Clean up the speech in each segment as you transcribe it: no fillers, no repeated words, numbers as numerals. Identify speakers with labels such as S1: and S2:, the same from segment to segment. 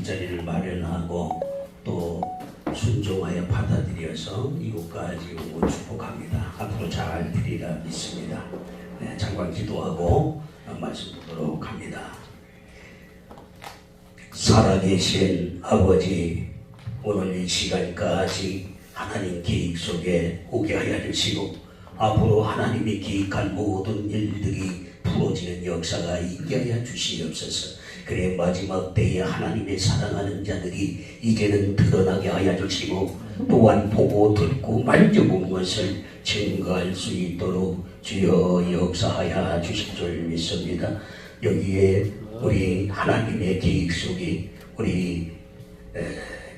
S1: 일자리를 마련하고 또 순종하여 받아들여서 이곳까지 오고 축복합니다. 앞으로 잘 되리라 믿습니다. 네, 잠깐 기도하고 말씀 듣도록 합니다. 살아계신 아버지, 오늘 이 시간까지 하나님 계획 속에 오게 하여 주시고 앞으로 하나님이 계획한 모든 일들이 풀어지는 역사가 있게 하여 주시옵소서. 그래 마지막 때에 하나님의 사랑하는 자들이 이제는 드러나게 하여 주시고 또한 보고 듣고 만져본 것을 증거할 수 있도록 주여 역사하여 주실 줄 믿습니다. 여기에 우리 하나님의 계획 속에 우리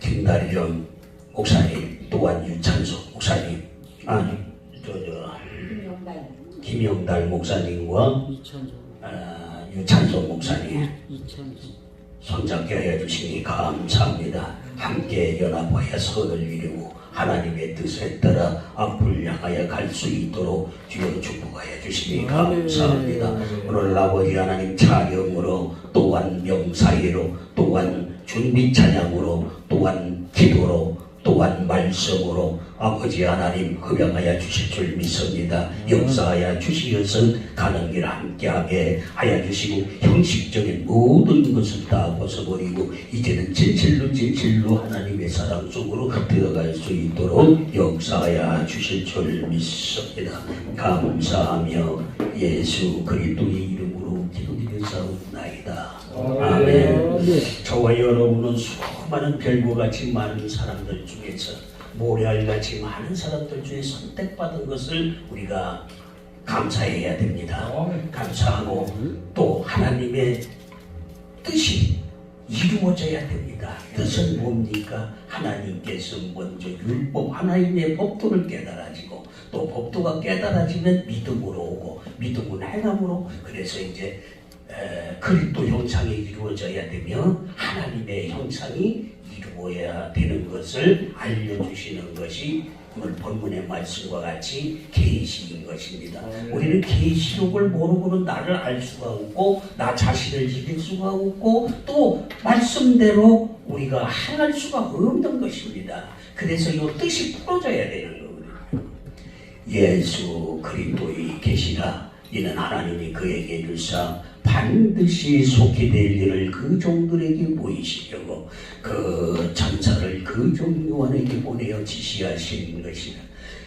S1: 김다리령 목사님 또한 유찬소 목사님 김영달 목사님과 유찬소 목사님 손잡게 하여 주시니 감사합니다. 함께 연합하여 선을 이루고 하나님의 뜻에 따라 앞을 향하여 갈 수 있도록 주여 축복하여 주시니 감사합니다. 오늘 아버지 하나님 찬양으로 또한 명사예로 또한 준비 찬양으로 또한 기도로 또한 말씀으로 아버지 하나님 흡양하여 주실 줄 믿습니다. 역사하여 주시어서 가는 길 함께하게 하여 주시고 형식적인 모든 것을 다 벗어버리고 이제는 진실로 하나님의 사랑 속으로 들어갈 수 있도록 역사하여 주실 줄 믿습니다. 감사하며 예수 그리스도의 이름으로 기도드렸사옵나이다. 아멘. 저와 여러분은 수많은 별과 같이 많은 사람들 중에서 모래알같이 많은 사람들 중에 선택받은 것을 우리가 감사해야 됩니다. 감사하고 또 하나님의 뜻이 이루어져야 됩니다. 뜻은 뭡니까? 하나님께서 먼저 율법 하나님의 법도를 깨달아지고 또 법도가 깨달아지면 믿음으로 오고 믿음은 행함으로 그래서 이제 그리스도 형상이 이루어져야 되면 하나님의 형상이 이루어야 되는 것을 알려주시는 것이 오늘 본문의 말씀과 같이 계시인 것입니다. 우리는 계시록을 모르고는 나를 알 수가 없고 나 자신을 지킬 수가 없고 또 말씀대로 우리가 행할 수가 없는 것입니다. 그래서 이 뜻이 풀어져야 되는 거거든요. 예수 그리스도의 계시라 이는 하나님이 그에게 주사 반드시 속히 될 일을 그 종들에게 보이시려고 그 천사를 그 종 요한에게 보내어 지시하신 것이라.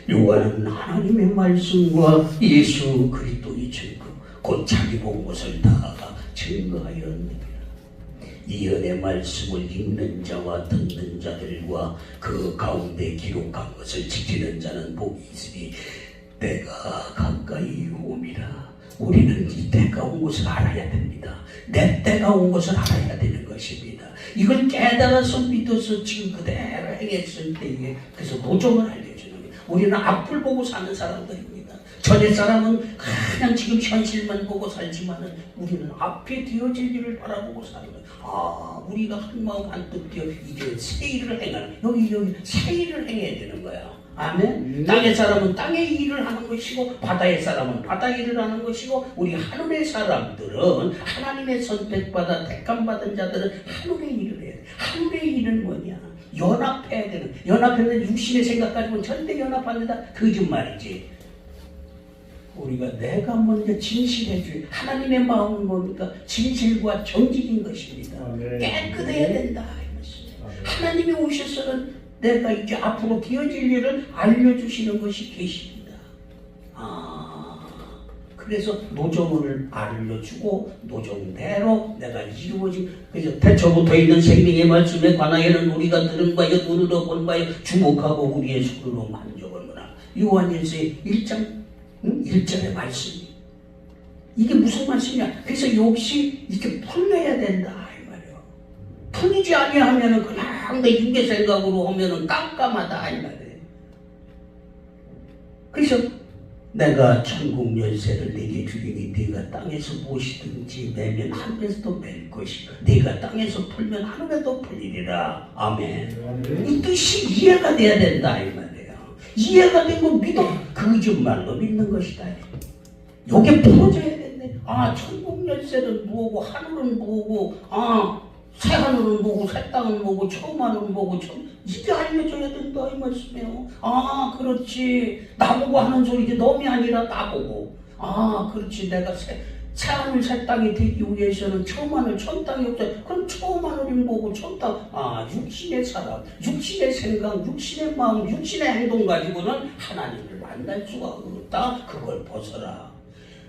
S1: 요한은 하나님의 말씀과 예수 그리스도의 증거 곧 자기 본 것을 다 증거하였느니라. 이 은혜 말씀을 읽는 자와 듣는 자들과 그 가운데 기록한 것을 지키는 자는 복이 있으니 때가 가까이 옴이라. 우리는 이 때가 온 것을 알아야 됩니다. 내 때가 온 것을 알아야 되는 것입니다. 이걸 깨달아서 믿어서 지금 그대로 행했을 때에 그래서 노점을 알려주는 거예요. 우리는 앞을 보고 사는 사람들입니다. 전에 사람은 그냥 지금 현실만 보고 살지만은 우리는 앞에 되어질 일을 바라보고 사는 거예요. 아, 우리가 한 마음 한뜻 되어 이제 새 일을 행하는 여기 새 일을 행해야 되는 거야. 아멘. 땅의 사람은 땅의 일을 하는 것이고 바다의 사람은 바다 일을 하는 것이고 우리 하늘의 사람들은 하나님의 선택받아 택함받은 자들은 하늘의 일을 해야 돼. 하늘의 일은 뭐냐? 연합해야 되는. 연합하면 육신의 생각 가지고는 절대 연합 안 된다. 거짓말이지. 우리가 내가 먼저 진실해줄 하나님의 마음은 뭡니까? 진실과 정직인 것입니다. 깨끗해야 된다. 하나님이 오셔서는 내가 이제 앞으로 되어질 일을 알려주시는 것이 계십니다. 그래서 노정을 알려주고 노정대로 내가 이루어진 그래서 태초부터 있는 생명의 말씀에 관하여는 우리가 들은 바여 눈으로 본 바여 주목하고 우리의 손으로 만져보노라. 요한일서 1장 1절의 말씀이 이게 무슨 말씀이야? 그래서 역시 이렇게 풀려야 된다. 풀리지 아니하면은 그냥 내 육의 생각으로 하면은 깜깜하다 이 말이에요. 그래서 내가 천국 열쇠를 내게 주리니 네가 땅에서 무엇이든지 매면 하늘에서도 맬 것이고 네가 땅에서 풀면 하늘에도 풀리리라. 아멘. 이 뜻이 이해가 돼야 된다 이 말이에요. 이해가 되고 믿어 거짓말로 믿는 것이다. 요게 풀어져야 된대. 아, 천국 열쇠는 뭐고 하늘은 뭐고 새 하늘은 보고 새 땅은 보고 처음 하늘은 보고 처음 이게 알려줘야 된다 이 말씀이에요. 아 그렇지 나보고 하는 소리지 놈이 아니라 나보고 아 그렇지 내가 새 하늘 새 땅이 되기 위해서는 처음 하늘 처음 땅이 없어요. 그럼 처음 하늘은 보고 처음 땅 아 육신의 사람 육신의 생각 육신의 마음 육신의 행동 가지고는 하나님을 만날 수가 없다. 그걸 벗어라.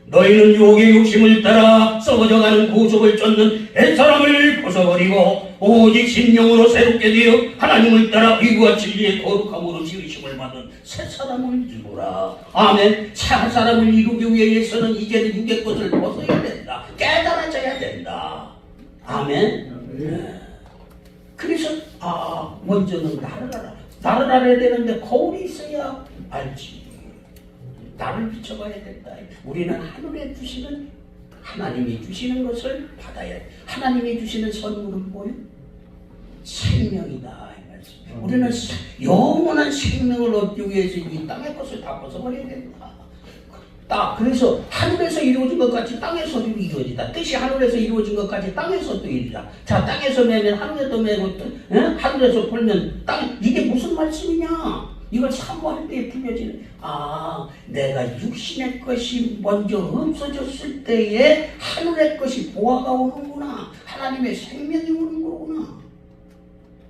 S1: 너희는 유혹의 욕심을 따라 썩어져가는 구속을 쫓는 옛사람을 벗어버리고 오직 심령으로 새롭게 되어 하나님을 따라 의와 진리의 거룩함으로 지으심을 받은 새 사람을 이루라. 아멘. 새 사람을 이루기 위해서는 이제는 육의 것을 벗어야 된다. 깨달아져야 된다. 아멘. 네. 그래서 먼저는 나를 알아. 나를 알아야 되는데 거울이 있어야 알지. 나를 비춰봐야 된다. 우리는 하늘에 주시는 하나님이 주시는 것을 받아야 돼. 하나님이 주시는 선물은 뭐예요? 생명이다 이 말씀. 우리는 영원한 생명을 얻기 위해서 이 땅의 것을 다 벗어버려야 된다. 그래서 하늘에서 이루어진 것까지 땅에서도 이루어지다. 뜻이 하늘에서 이루어진 것까지 땅에서도 이루어지다. 자 땅에서 매면 하늘에도 매고 하늘에서 풀면 땅 이게 무슨 말씀이냐? 이걸 사모할 때 풀려지는 내가 육신의 것이 먼저 없어졌을 때에 하늘의 것이 보화가 오는구나. 하나님의 생명이 오는 거구나.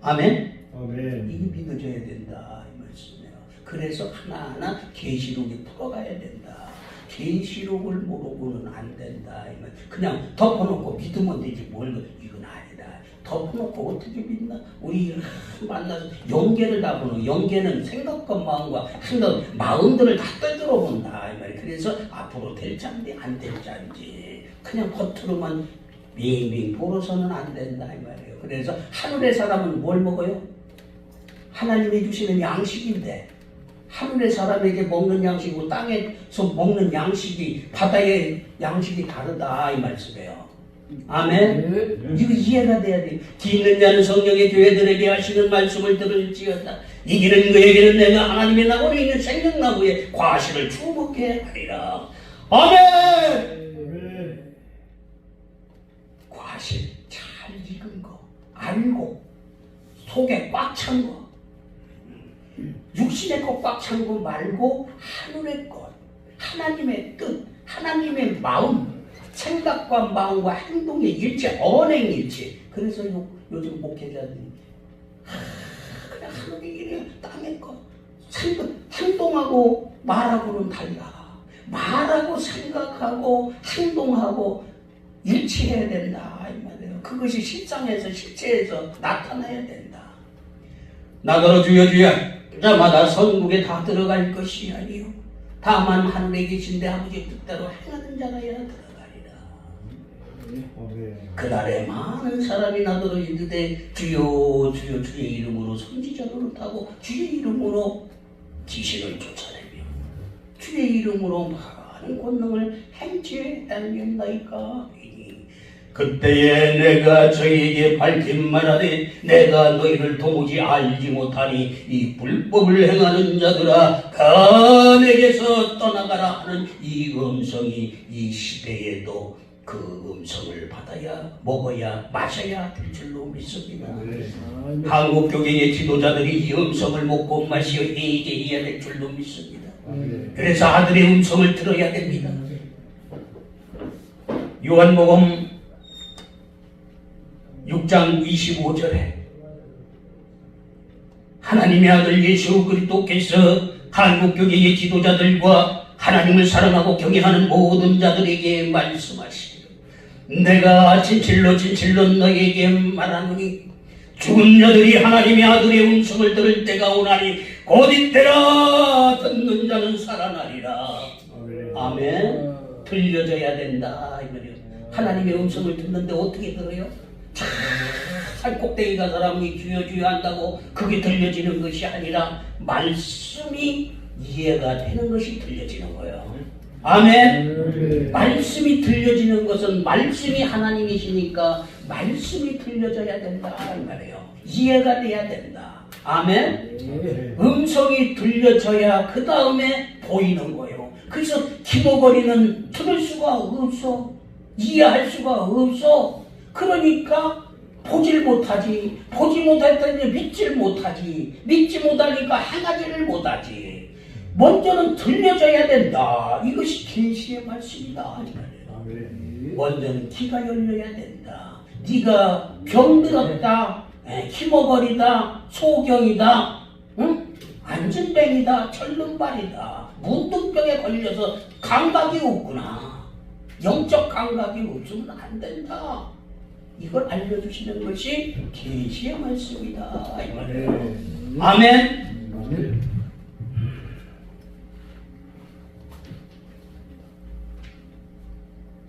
S1: 아멘.
S2: 아멘.
S1: 이게 믿어져야 된다 이 말씀이에요. 그래서 하나하나 계시록이 풀어가야 된다. 계시록을 모르고는 안 된다 이 말. 그냥 덮어놓고 믿으면 되지 뭘 이건 아니다. 덮어놓고 어떻게 믿나? 우리 만나서 영계를 다 보는 영계는 생각과 마음과 마음들을 다 떠들어 본다 이 말이에요. 그래서 앞으로 될 잔지 안 될 잔지 그냥 겉으로만 빙빙 보러서는 안 된다 이 말이에요. 그래서 하늘의 사람은 뭘 먹어요? 하나님이 주시는 양식인데 하늘의 사람에게 먹는 양식이고 땅에서 먹는 양식이 바다의 양식이 다르다 이 말씀이에요. 아멘. 이거 이해가 돼야 돼. 뒤있는 자는 성령의 교회들에게 하시는 말씀을 들을지어다. 이기는 그에게는 내가 하나님의 나무로 있는 생명나무에 과실을 주먹게 하리라. 아멘. 과실 잘 익은 거 알고 속에 꽉 찬 거 육신의 것 꽉 찬 거 말고 하늘의 것 하나님의 뜻 하나님의 마음 생각과 마음과 행동의 일체, 언행일체. 그래서 요즘 목회자들이 그냥 하늘의 일이야, 땅의 것. 행동하고 말하고는 달라. 말하고 생각하고 행동하고 일치해야 된다 이 말이에요. 그것이 실상에서 실체에서 나타나야 된다. 나더러 주여 주여 자마다 선국에 다 들어갈 것이 아니요 다만 하늘에 계신데 아버지 뜻대로 행하는 자라야 들어가리라. 그날에 많은 사람이 나더러 이르되 주여 주여 주의 이름으로 선지자 노릇하고 주의 이름으로 귀신을 쫓아내며 주의 이름으로 많은 권능을 행치하였나이까. 그때에 내가 저희에게 밝힌 말하되 내가 너희를 도무지 알지 못하니 이 불법을 행하는 자들아 가 내게서 떠나가라 하는 이 음성이 이 시대에도 그 음성을 받아야 먹어야 마셔야 될 줄로 믿습니다. 한국 교계의 지도자들이 이 음성을 먹고 마시어 회개해야 될 줄로 믿습니다. 그래서 아들의 음성을 들어야 됩니다. 요한복음 6장 25절에 하나님의 아들 예수 그리스도께서 한국교회의 지도자들과 하나님을 사랑하고 경외하는 모든 자들에게 말씀하시기를 내가 진실로 진실로 너희에게 말하노니 죽은 자들이 하나님의 아들의 음성을 들을 때가 오나니 곧 이때라 듣는 자는 살아나리라. 아멘. 들려져야 된다 이 말이에요. 하나님의 음성을 듣는데 어떻게 들어요? 산 꼭대기가 사람이 주여 주여 한다고 그게 들려지는 것이 아니라 말씀이 이해가 되는 것이 들려지는 거예요. 아멘. 말씀이 들려지는 것은 말씀이 하나님이시니까 말씀이 들려져야 된다 이 말이에요. 이해가 돼야 된다. 아멘. 음성이 들려져야 그 다음에 보이는 거예요. 그래서 기도거리는 들을 수가 없어. 이해할 수가 없어. 그러니까 보질 못하지. 보지 못했더니 믿질 못하지. 믿지 못하니까 행하지를 못하지. 먼저는 들려줘야 된다. 이것이 계시의 말씀이다. 먼저는 귀가 열려야 된다. 네가 병들었다, 키머거리다, 소경이다, 응? 안진뱅이다, 철름발이다, 문둥병에 걸려서 감각이 없구나. 영적 감각이 없으면 안 된다. 이걸 알려주시는 것이 계시의 말씀이다. 이 말이에요. 아멘.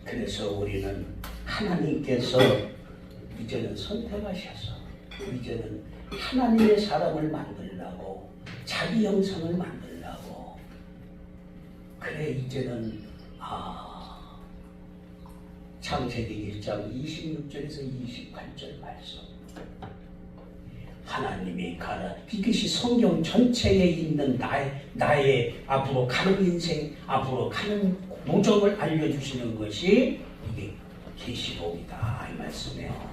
S1: 그래서 우리는 하나님께서 이제는 선택하셔서 이제는 하나님의 사람을 만들려고 자기 형상을 만들려고 그래 이제는 창세기 1장 26절에서 28절 말씀 하나님이 가라 이것이 성경 전체에 있는 나의 앞으로 가는 인생 앞으로 가는 모종을 알려주시는 것이 이게 계시록이다 이 말씀이에요.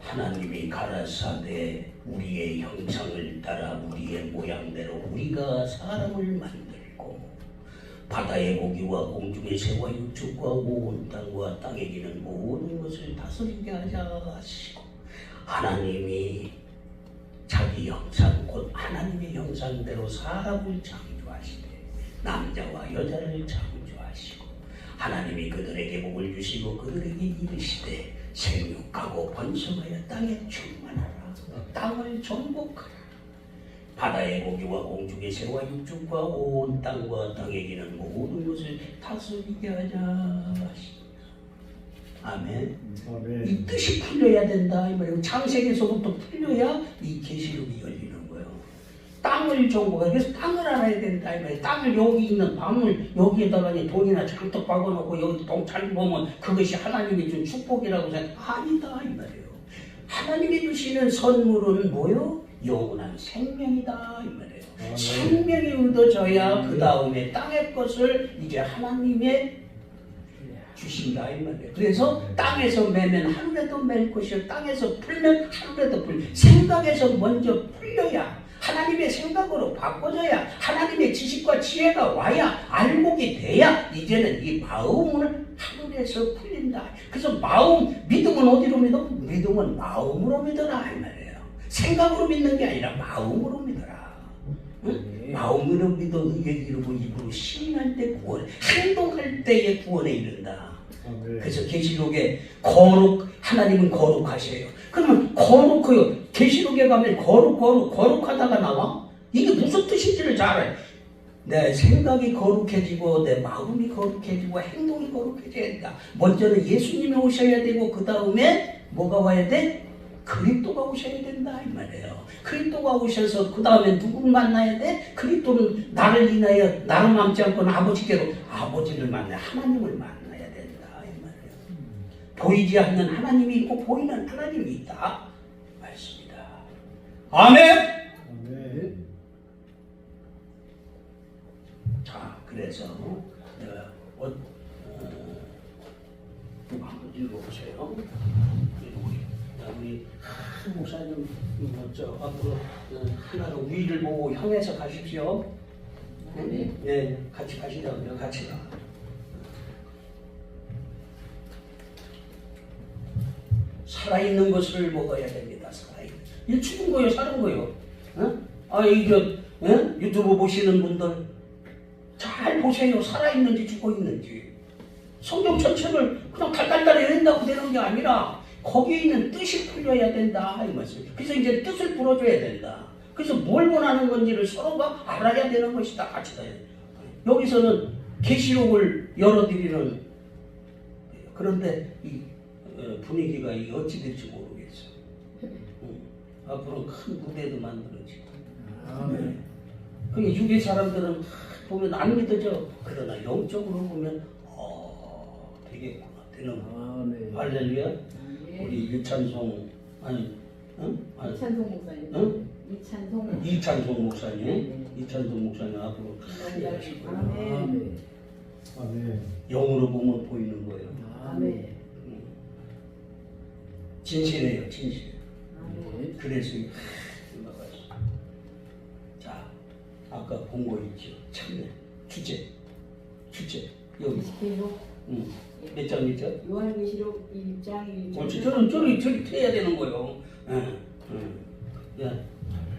S1: 하나님이 가라사대 우리의 형상을 따라 우리의 모양대로 우리가 사람을 만들고 바다의 고기와 공중의 새와 육축과 온 땅과 땅에 기는 모든 것을 다스리게 하자 하시고 하나님이 자기 형상 곧 하나님의 형상대로 사람을 창조하시되 남자와 여자를 창조하시고 하나님이 그들에게 복을 주시고 그들에게 이르시되 생육하고 번성하여 땅에 충만하라 땅을 정복하라 바다의 고기와 공중의 새와 육축과 온 땅과 땅에 기는 모든 것을 다스리게 하자 하시니라. 아멘. 이 뜻이 풀려야 된다 이 말이에요. 창세기에서부터 풀려야 이 계시록이 열리는 거예요. 땅을 정복하라. 그래서 땅을 알아야 된다 이 말이에요. 땅을 여기 있는 밤을 여기에다가 돈이나 잔뜩 박아놓고 여기 동찰 보면 그것이 하나님이 준 축복이라고 생각 아니다 이 말이에요. 하나님이 주시는 선물은 뭐요? 영원한 생명이다 이 말이에요. 생명이 얻어져야 그 다음에 땅의 것을 이제 하나님의 주신다 이 말이에요. 그래서 땅에서 매면 하늘에도 맬 것이요 땅에서 풀면 하늘에도 풀. 생각에서 먼저 풀려야 하나님의 생각으로 바꿔져야 하나님의 지식과 지혜가 와야 알곡이 돼야 이제는 이 마음을 하늘에서 풀린다. 그래서 믿음은 어디로 믿어? 믿음은 마음으로 믿어라 이 말이에요. 생각으로 믿는 게 아니라 마음으로 믿어라. 응? 마음으로 믿어 의에 이르고 입으로 시인할 때 구원, 행동할 때에 구원에 이른다. 그래서 계시록에 하나님은 거룩하셔요. 그러면 거룩해요. 계시록에 가면 거룩하다가 나와? 이게 무슨 뜻인지를 잘 알아요. 내 생각이 거룩해지고 내 마음이 거룩해지고 행동이 거룩해져야 된다. 먼저는 예수님이 오셔야 되고 그 다음에 뭐가 와야 돼? 그리스도가 오셔야 된다 이 말이에요. 그리스도가 오셔서 그 다음에 누구를 만나야 돼? 그리스도는 나를 인하여 나를 남지 않고는 아버지를 만나야 하나님을 만나야 된다 이 말이에요. 보이지 않는 하나님이 있고 보이는 하나님이 있다 말씀이다. 아멘. 아멘. 자 그래서 내가 한번 읽어보세요. 우리 목사님 먼저 앞으로 하나로 위를 보고 향해서 가십시오. 네, 같이 가시자고요. 같이 가. 살아있는 것을 먹어야 됩니다. 살아있는. 죽은 거요, 사는 거요. 유튜브 보시는 분들 잘 보세요. 살아있는지 죽어 있는지. 성경 전체를 그냥 달달달 읽는다고 되는 게 아니라 거기에 있는 뜻이 풀려야 된다 이 말씀. 그래서 이제 뜻을 풀어줘야 된다. 그래서 뭘 원하는 건지를 서로가 알아야 되는 것이다. 같이 가야 돼. 여기서는 계시록을 열어드리는 그런데 이 분위기가 어찌 될지 모르겠어. 앞으로 큰 무대도 만들어지고. 그러니까 유괴 사람들은 보면 안 믿어져. 그러나 영적으로 보면 되겠구나. 되는 할렐루야. 우리 이찬송
S2: 목사님.
S1: 이찬송 목사님. 이찬송 목사님 앞으로 크게 하시고.
S2: 아멘.
S1: 영으로 보면 보이는 거예요.
S2: 아멘.
S1: 진실해요, 진실.
S2: 아멘.
S1: 그래서 올라갔어. 자, 아까 본 거 있죠. 참내, 주제 여기.
S2: 계시록
S1: 몇 장이죠?
S2: 요한계시록 1장 1절.
S1: 저리 해야 되는 거예요. 야.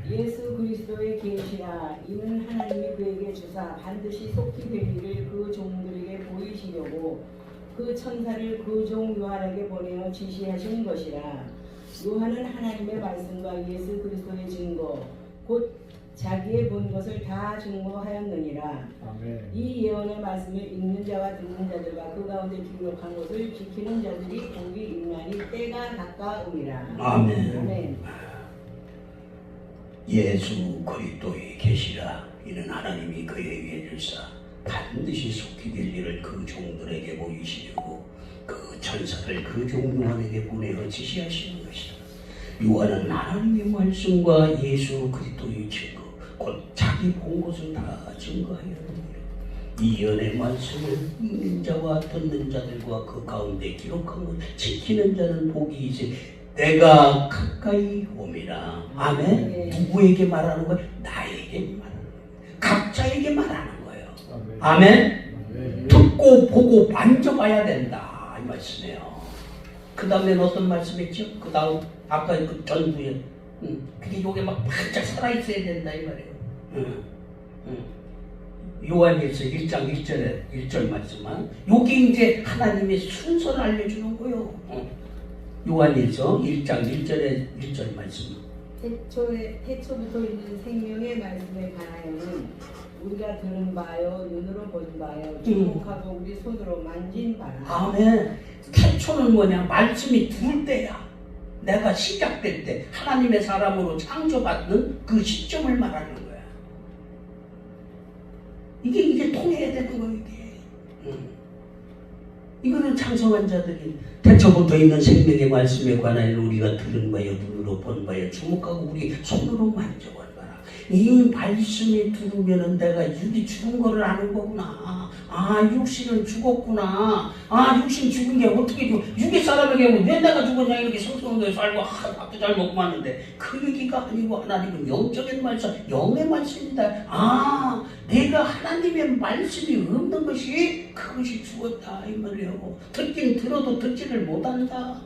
S2: 예수 그리스도의 계시라. 이는 하나님이 그에게 주사 반드시 속히 될 일을 그 종들에게 보이시려고 그 천사를 그 종 요한에게 보내어 지시하신 것이라. 요한은 하나님의 말씀과 예수 그리스도의 증거 곧 자기의 본 것을 다 증거하였느니라.
S3: 아멘.
S2: 이 예언의 말씀을 읽는 자와 듣는 자들과 그 가운데 기록한 것을 지키는 자들이 복이 있나니 때가 가까움이라.
S1: 아멘.
S2: 아멘.
S1: 예수 그리스도의 계시라. 이는 하나님이 그에게 주사 반드시 속히 될 일을 그 종들에게 보이시려고 그 천사를 그 종 요한에게 보내어 지시하시는 것이다. 요한은 하나님의 말씀과 예수 그리스도의 증거 곧 자기 본 것을 다 증거하였느니라. 이 예언의 말씀을 읽는 자와 듣는 자들과 그 가운데 기록한 것 지키는 자는 복이 있으니 내가 가까이 옴이라. 아멘.
S2: 네.
S1: 누구에게 말하는 거예요? 나에게 말하는 거예요. 각자에게 말하는 거예요.
S3: 아멘.
S1: 아멘.
S3: 아멘.
S1: 듣고 보고 만져봐야 된다 이 말씀이에요. 그 다음엔 어떤 말씀했죠? 그 다음 아까 그 전부에 그게 요게 막 바짝 살아있어야 된다 이 말이에요. 요한일서 1장 1절 말씀만 요게 이제 하나님의 순서를 알려주는 거예요. 요한일서 1장 1절 말씀.
S2: 태초부터 있는 생명의 말씀에 관하여는 우리가 들은 바요 눈으로 본 바요 주목하고 우리 손으로 만진 바라.
S1: 아멘. 태초는 뭐냐? 말씀이 들을 때야. 내가 시작될 때 하나님의 사람으로 창조받는 그 시점을 말하는 거야. 이게 통해야 되는 거야 이게. 이거는 창성한 자들이 태초부터 있는 생명의 말씀에 관하여 우리가 들은 바요 눈으로 본 바요 주목하고 우리 손으로 만져본 바라. 이 말씀이 들으면은 내가 육이 죽은 거를 아는 거구나. 아, 육신은 죽었구나. 아, 육신 죽은 게 어떻게 육의 사람에게 왜 내가 죽었냐 이렇게 성성하게 살고 밥도 잘 먹고 마는데 그 얘기가 아니고 하나님은 영적인 말씀, 영의 말씀이다. 아, 내가 하나님의 말씀이 없는 것이 그것이 죽었다 이 말이에요. 듣긴 들어도 듣지를 못한다.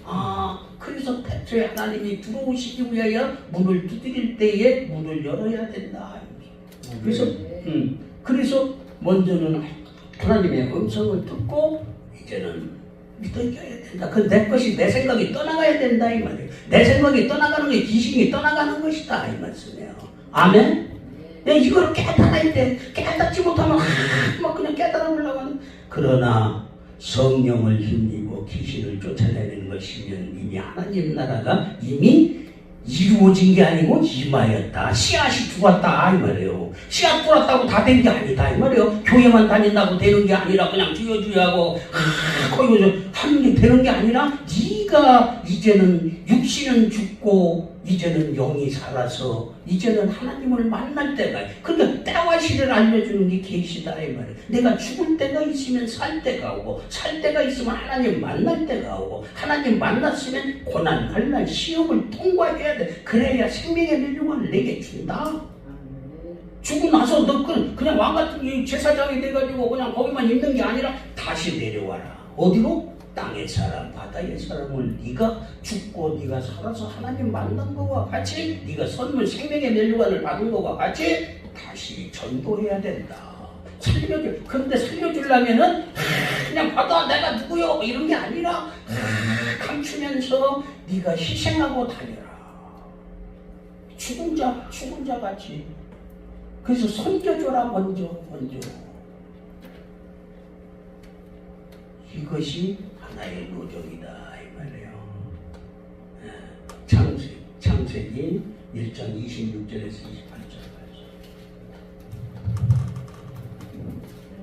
S1: 아, 그래서 태초에 하나님이 들어오시기 위하여 문을 두드릴 때에 문을 열어야 된다. 그래서 먼저는 하나님의 음성을 듣고 이제는 믿어줘야 된다. 그 내 것이 내 생각이 떠나가야 된다 이 말이에요. 내 생각이 떠나가는 게 귀신이 떠나가는 것이다 이 말씀이에요. 아멘. 이걸 깨달아야 돼. 깨닫지 못하면 막 그냥 깨달아보려고 하는. 그러나 성령을 힘입어 귀신을 쫓아내는 것이면 이미 하나님 나라가 이미 이루어진 게 아니고 임하였다. 씨앗이 죽었다 이 말이에요. 씨앗 뿌렸다고 다 된 게 아니다 이 말이에요. 교회만 다닌다고 되는 게 아니라 그냥 주여주여하고 거기서 하는 게 되는 게 아니라 네가 이제는 육신은 죽고 이제는 영이 살아서 이제는 하나님을 만날 때가 그러니까 때와 시를 알려주는 게 계시다 이 말이에요. 내가 죽을 때가 있으면 살 때가 오고 살 때가 있으면 하나님 만날 때가 오고 하나님 만났으면 고난, 환난, 시험을 통과해야 돼. 그래야 생명의 멸류관을 내게 준다. 죽고 나서 너 그냥 왕 같은 제사장이 돼가지고 그냥 거기만 있는 게 아니라 다시 내려와라. 어디로? 땅의 사람, 바다의 사람을 네가 죽고 네가 살아서 하나님 만난 거와 같이 네가 선물 생명의 멸류관을 받은 거와 같이 다시 전도해야 된다. 살려줘. 그런데 살려주려면은 그냥 받아 내가 누구요 이런 게 아니라 감추면서 네가 희생하고 다녀라. 죽은 자 같이. 그래서 섬겨줘라 먼저. 이것이 하나의 노정이다 이 말이에요. 창세기 1장 26절에서 28절.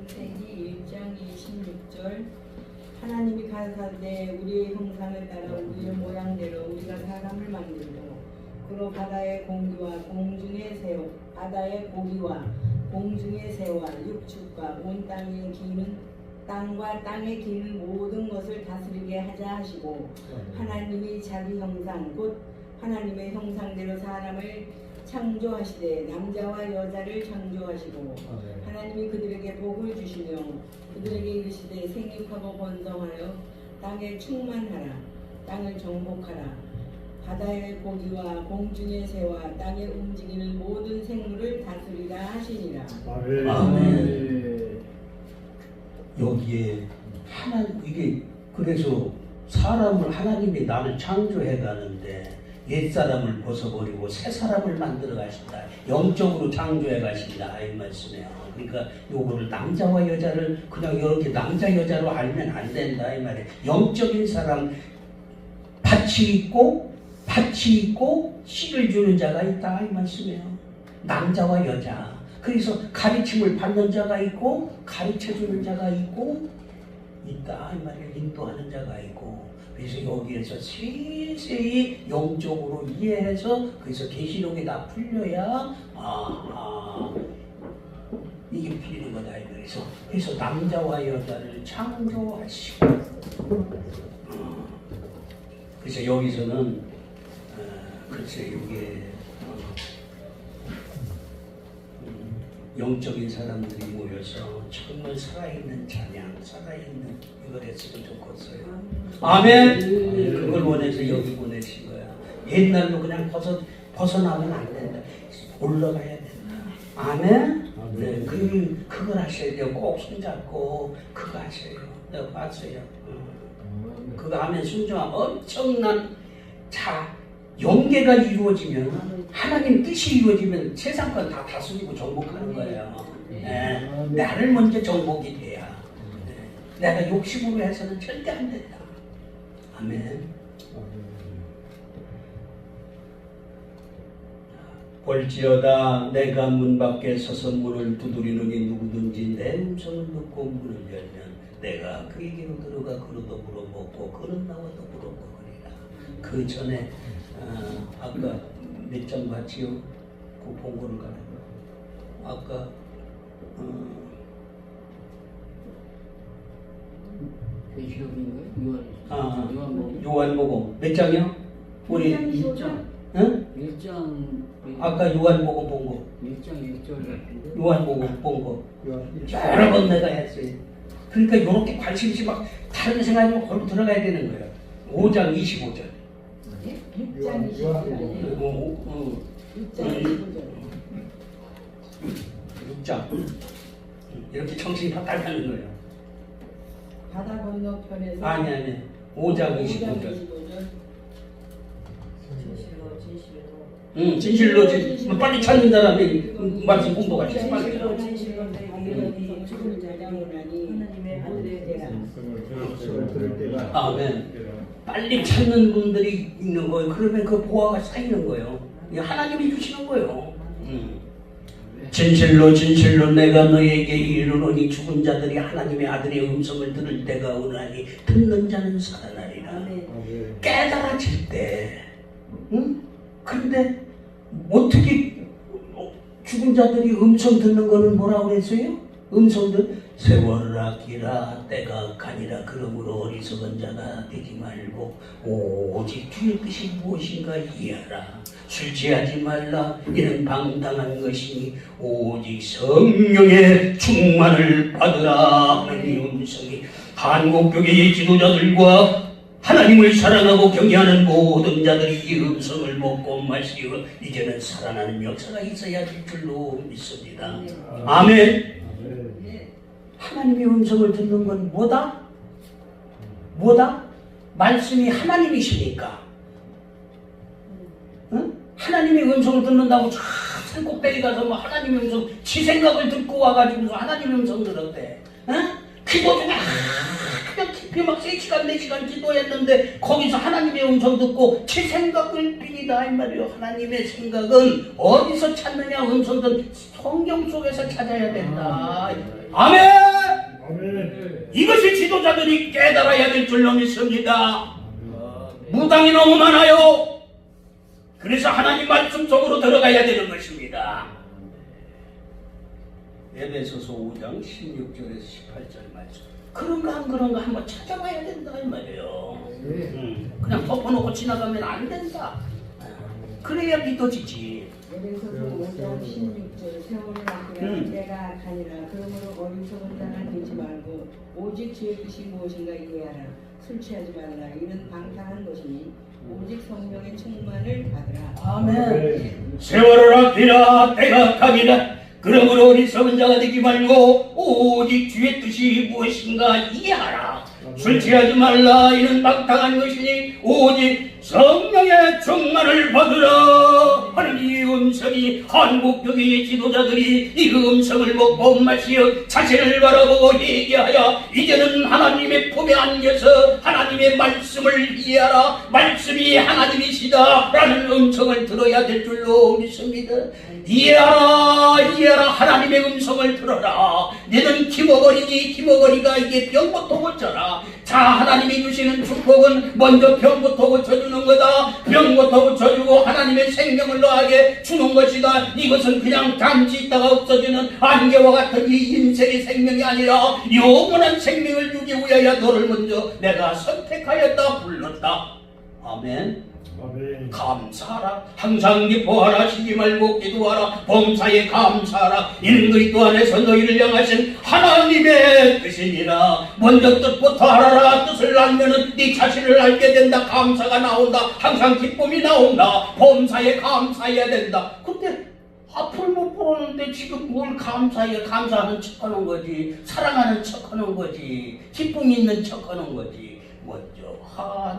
S2: 창세기 1장 26절. 하나님이 가라사대 우리의 형상을 따라 우리의 모양대로 우리가 사람을 만들고 그로 바다의 공기와 공중의 새와 바다의 고기와 공중의 새와 육축과 온 땅에 기는 땅과 땅에 기는 모든 것을 다스리게 하자 하시고 하나님이 자기 형상 곧 하나님의 형상대로 사람을 창조하시되 남자와 여자를 창조하시고 하나님이 그들에게 복을 주시며 그들에게 이르시되 생육하고 번성하여 땅에 충만하라 땅을 정복하라 바다의 고기와 공중의 새와 땅에 움직이는 모든 생물을 다스리라 하시니라.
S1: 아멘. 여기에 이게 그래서 사람을 하나님이 나를 창조해 가는데 옛사람을 벗어버리고 새 사람을 만들어 가신다. 영적으로 창조해 가신다 이 말씀이에요. 그러니까 요거를 남자와 여자를 그냥 이렇게 남자 여자로 알면 안 된다 이 말이에요. 영적인 사람 밭이 있고 씨를 주는 자가 있다 이 말씀이에요. 남자와 여자. 그래서 가르침을 받는 자가 있고 가르쳐 주는 자가 있고 있다 이 말이에요. 인도하는 자가 있고. 그래서 여기에서 세세히 영적으로 이해해서 그래서 계시록에 다 풀려야 이게 풀리는 거다. 그래서 남자와 여자를 창조하시고 그래서 여기서는 글쎄 이게 영적인 사람들이 모여서 정말 살아있는 찬양, 살아있는 이걸 했으면 좋겠어요. 아멘. 그걸 원해서 여기 보내신 거야. 옛날로 그냥 벗어나면 안 된다. 올라가야 된다. 아멘. 네, 그걸 하셔야 돼요. 꼭 손잡고 그거 하셔요. 내가 봤어요. 그거 하면 순종하면 엄청난 영계가 이루어지면 하나님 뜻이 이루어지면 세상 건 다 다스리고 정복하는 거예요. 네, 나를 먼저 정복이 돼야. 내가 욕심으로 해서는 절대 안 된다. 아멘. 볼지어다 내가 문 밖에 서서 문을 두드리느니 누구든지 내 음성을 듣고 문을 열면 내가 그에게로 들어가 그로도 물어먹고 그는 나와 더불어 먹으리라. 그 전에 아까 몇 장 봤지요? 그 본고를 가는 거. 아까 요한복음 몇 장이요? 우리
S2: 1장.
S1: 응?
S3: 1장
S1: 아까 요한복음 본 거.
S3: 1장 1절 같은데.
S1: 요한복음 본 거. 여러 번 내가 했어요. 그러니까 이렇게 관심 있이 막 다른 생각이 거기 들어가야 되는 거예요. 5장 25절.
S2: 6장 25절. 6장 25절.
S1: 6장. 이렇게 정신이 바짝 하는 거예요.
S2: 바다 건너편에서
S1: 아니. 5장 25절. 진실로 빨리 찾는 사람이 말씀 공부하시 빨리. 아멘. 빨리 찾는 분들이 있는 거예요. 그러면 그 보화가 쌓이는 거예요. 하나님이 주시는 거예요. 진실로 내가 너에게 이르노니 죽은 자들이 하나님의 아들의 음성을 들을 때가 오나니 듣는 자는 살아나리라. 깨달아질 때. 그런데 어떻게 죽은 자들이 음성 듣는 거는 뭐라고 그랬어요? 음성들 세월아 기라 때가 가니라. 그러므로 어리석은 자가 되지 말고 오직 주의 뜻이 무엇인가 이해하라. 술 취하지 말라. 이는 방탕한 것이니 오직 성령의 충만을 받으라 하는 이 음성이 한국교회의 지도자들과 하나님을 사랑하고 경외하는 모든 자들이 이 음성을 먹고 마시고 이제는 살아나는 역사가 있어야 될 줄로 믿습니다. 아멘. 하나님의 음성을 듣는 건 뭐다? 말씀이 하나님이시니까. 응? 하나님의 음성을 듣는다고 산 꼭대기 가서 뭐 하나님의 음성 지 생각을 듣고 와가지고 하나님의 음성 들었대. 응? 기도 중에 그냥 깊이 막 3시간 4시간 기도했는데 거기서 하나님의 음성 듣고 제 생각을 비니다 이 말이에요. 하나님의 생각은 어디서 찾느냐? 음성은 성경 속에서 찾아야 된다. 아멘. 이것이 지도자들이 깨달아야 될 줄로 믿습니다. 무당이 너무 많아요. 그래서 하나님 말씀 속으로 들어가야 되는 것입니다. 에베소서 5장 16절에서 18절 말씀. 그런가 안 그런가 한번 찾아봐야 된다 이 말이에요.
S3: 네.
S1: 그냥 덮어놓고 지나가면 안 된다. 그래야 믿어지지.
S2: 에베소서 5장 16절 세월을 맡기라 때가 가니라 그러므로 어리석은 자가 되지 말고 오직 주의 뜻이 무엇인가 이해하라 술 취하지 말라 이는 방탕한 것이니 오직 성령의 충만을 받으라.
S1: 아멘. 세월을 아끼라 때가 가니라 그러므로 어리석은 자가 되지 말고 오직 주의 뜻이 무엇인가 이해하라. 술 취하지 말라 이는 방탕한 것이니 오직 성령의 충만을 받으라. 하나님의 음성이 한국교회의 지도자들이 이 음성을 먹고 마시어 자신을 바라보고 얘기하여 이제는 하나님의 품에 안겨서 하나님의 말씀을 이해하라. 말씀이 하나님이시다 라는 음성을 들어야 될 줄로 믿습니다. 이해하라 이해하라. 하나님의 음성을 들어라. 너는 기머거리니 기머거리가 이게 병부터 고쳐라. 자, 하나님이 주시는 축복은 먼저 병부터 고쳐주는 거다. 병부터 고쳐주고 하나님의 생명을 너에게 주는 것이다. 이것은 그냥 잠시 있다가 없어지는 안개와 같은 이 인생의 생명이 아니라 영원한 생명을 주기 위하여 너를 먼저 내가 선택하였다 불렀다. 아멘.
S4: 아멘.
S1: 감사하라. 항상 기뻐하라. 쉬지 말고 기도하라. 범사에 감사하라. 이는 그리스도 안에서 너희를 향하신 하나님의 뜻이니라. 먼저 뜻부터 알아라. 뜻을 알면은 네 자신을 알게 된다. 감사가 나온다. 항상 기쁨이 나온다. 범사에 감사해야 된다. 근데 앞을 못 보는데 지금 뭘 감사해. 감사하는 척하는 거지. 사랑하는 척하는 거지. 기쁨 있는 척하는 거지. 먼저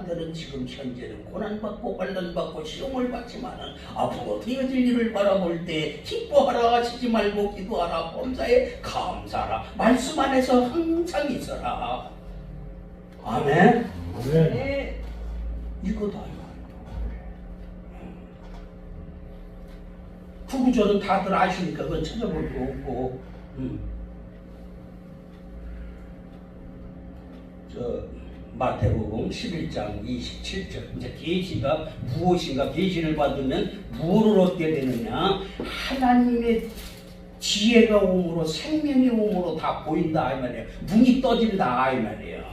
S1: 너는 지금 현재는 고난받고 환난받고 시험을 받지만은 앞으로 되어질 일을 바라볼 때 기뻐하라. 쉬지 말고 기도하라. 범사에 감사하라. 말씀 안에서 항상 있어라. 아멘.
S2: 네.
S1: 이거다. 구구절은 다들 아시니까 그건 찾아볼 거 없고 마태복음 11장 27절 이제 계시가 무엇인가 계시를 받으면 무엇을 얻게 되느냐 하나님의 지혜가 오므로 생명이 오므로 다 보인다 이 말이에요. 눈이 떠진다 이 말이에요.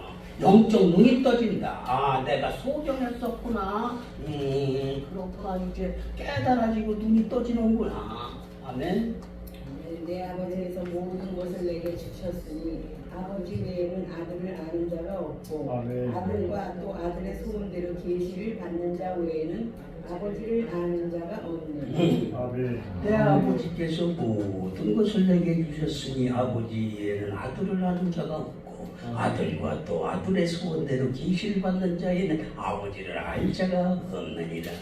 S1: 영적 눈이 떠진다. 아 내가 소경했었구나. 그렇구나. 이제 깨달아지고 눈이 떠지는구나. 아멘.
S2: 내 아버지께서 모든 것을 내게 주셨으니 아버지 외에는 아들을 아는 자가 없고
S4: 아멘.
S2: 아들과 또 아들의 소원대로 계시를 받는 자 외에는 아버지를 아는 자가 없느니라.
S4: 아멘.
S1: 내 아버지께서 모든 것을 내게 주셨으니 아버지 외에는 아들을 아는 자가 없고 아들과 또 아들의 소원대로 계시를 받는 자에는 아버지를 알 자가 없느니라.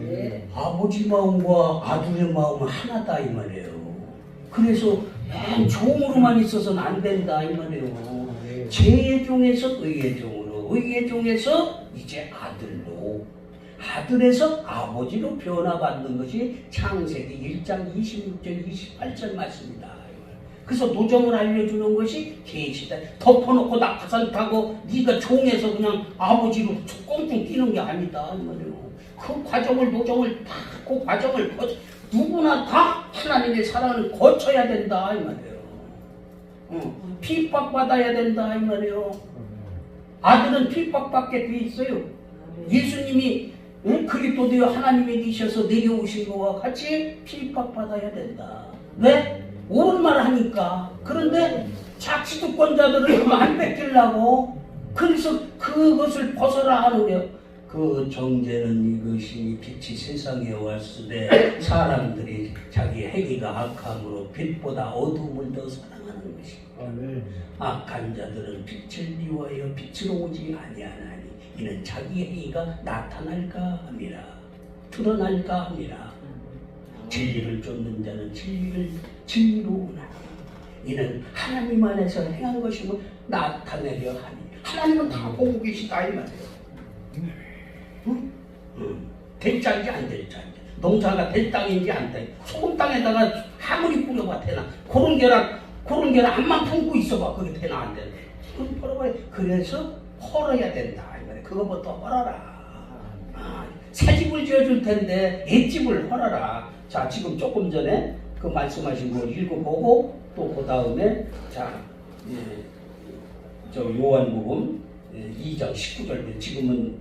S2: 네.
S1: 아버지 마음과 아들의 마음은 하나다 이 말이에요. 그래서 맨 종으로만 있어서는 안 된다 이 말이에요. 죄의 종에서 의의 종으로, 의의 종에서 이제 아들로, 아들에서 아버지로 변화받는 것이 창세기 1장 26절 28절 말씀이다. 그래서 노정을 알려주는 것이 계시다. 덮어놓고 낙하산 타고 네가 종에서 그냥 아버지로 꽁충 뛰는 게 아니다 이 말이에요. 그 과정을 노정을 다 그 과정을 누구나 다 하나님의 사랑을 거쳐야 된다 이 말이에요. 핍박받아야 된다 이 말이에요. 아들은 핍박받게 돼 있어요. 예수님이 그리스도 되어 하나님이 되셔서 내려오신 것과 같이 핍박받아야 된다. 왜? 옳은 말 하니까. 그런데 자치주권자들은 안 뺏기려고 그래서 그것을 벗어라 하는데요. 그 정죄는 이것이 빛이 세상에 왔으되 사람들이 자기 행위가 악함으로 빛보다 어둠을 더 사랑하는 것이고
S4: 아멘.
S1: 악한 자들은 빛을 미워하여 빛으로 오지 아니하나니 이는 자기 행위가 나타날까 함이라 드러날까 함이라. 진리를 쫓는 자는 진리로 오나니 이는 하나님 안에서 행한 것이면 나타내려 하니 하나님은 다 보고 계시다 이 말이에요. 될 땅인지 안 될 땅인지 농사가 될 땅인지 안 될 땅인지 소금 땅에다가 아무리 뿌려봐 되나 그런 게나 암만 품고 있어봐 그게 되나 안 되나 그건 펄어버려. 그래서 헐어야 된다 이 말이에요. 그거부터 헐어라. 새 집을 지어줄 텐데 옛집을 헐어라. 자 지금 조금 전에 그 말씀하신 거 읽어보고 또 그 다음에 자 저 요한복음 2장 19절, 지금은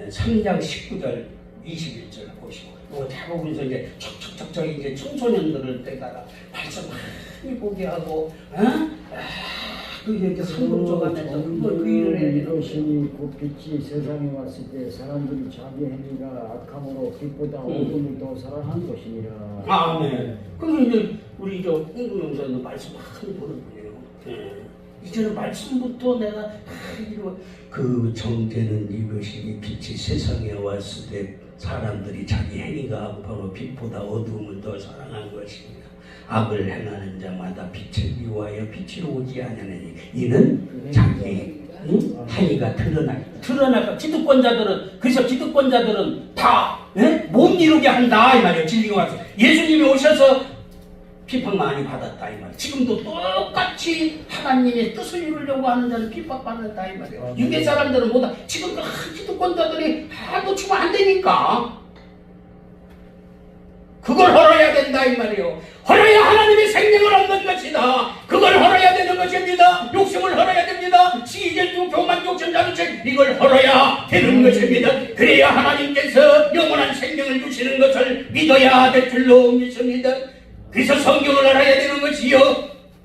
S1: 3장 19절 21절 보시고, 요 대부분에서 이제 척척척척 이제 청소년들을 때다가 말씀 많이 보게 하고, 그 이렇게 성금 줘가면서 그 일을 해야 되는 거죠.
S3: 신이 그 빛이 세상에 왔을 때 사람들이 자기 행위가 악함으로 빛보다 어둠을 더 사랑한 것이니라.
S1: 아멘. 그래서 이제 우리 저 홍금영사는 말씀 많이 보는 분이에요. 이제는 말씀부터 내가 그 정죄는 이것이니 빛이 세상에 왔을 때 사람들이 자기 행위가 악하고 빛보다 어두움을 더 사랑한 것입니다. 악을 행하는 자마다 빛을 미워하여 빛으로 오지 아니하느니 이는 자기 행위가 드러날까. 기득권자들은, 그래서 기득권자들은 다 못 이루게 한다 이 말이에요. 진리가 와서 예수님이 오셔서 비판 많이 받았다 이 말이에요. 지금도 똑같이 하나님의 뜻을 이루려고 하는 자는 핍박받는다 이 말이에요. 유대 사람들은 뭐다, 지금 그 기득권자들이 놓치면 안 되니까 그걸 헐어야 된다 이 말이에요. 헐어야 하나님의 생명을 얻는 것이다. 그걸 헐어야 되는 것입니다. 욕심을 헐어야 됩니다. 시기질투, 교만, 욕심, 자주책, 이걸 헐어야 되는 것입니다. 그래야 하나님께서 영원한 생명을 주시는 것을 믿어야 될 줄로 믿습니다. 그래서 성경을 알아야 되는 것이요,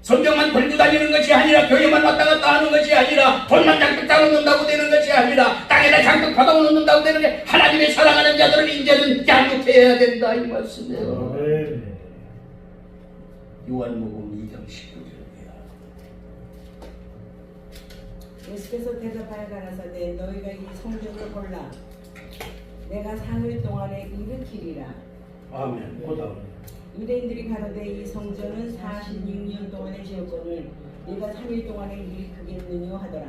S1: 성경만 들고 다니는 것이 아니라, 교회만 왔다 갔다 하는 것이 아니라, 돈만 잔뜩 따놓는다고 되는 것이 아니라, 땅에다 잔뜩 받아놓는다고 되는 게, 하나님의 사랑하는 자들은 이제는 양육해야 된다 이 말씀이에요. 요한복음 2장 19절입니다.
S2: 예수께서 대답하여 가라사대 너희가 이 성전을 골라 내가 3일 동안에 일으키리라.
S1: 아멘. 고다음.
S2: 유대인들이 가로되 이 성전은 46년 동안의 지었거늘 네가 3일 동안에 일으키겠느냐 하더라.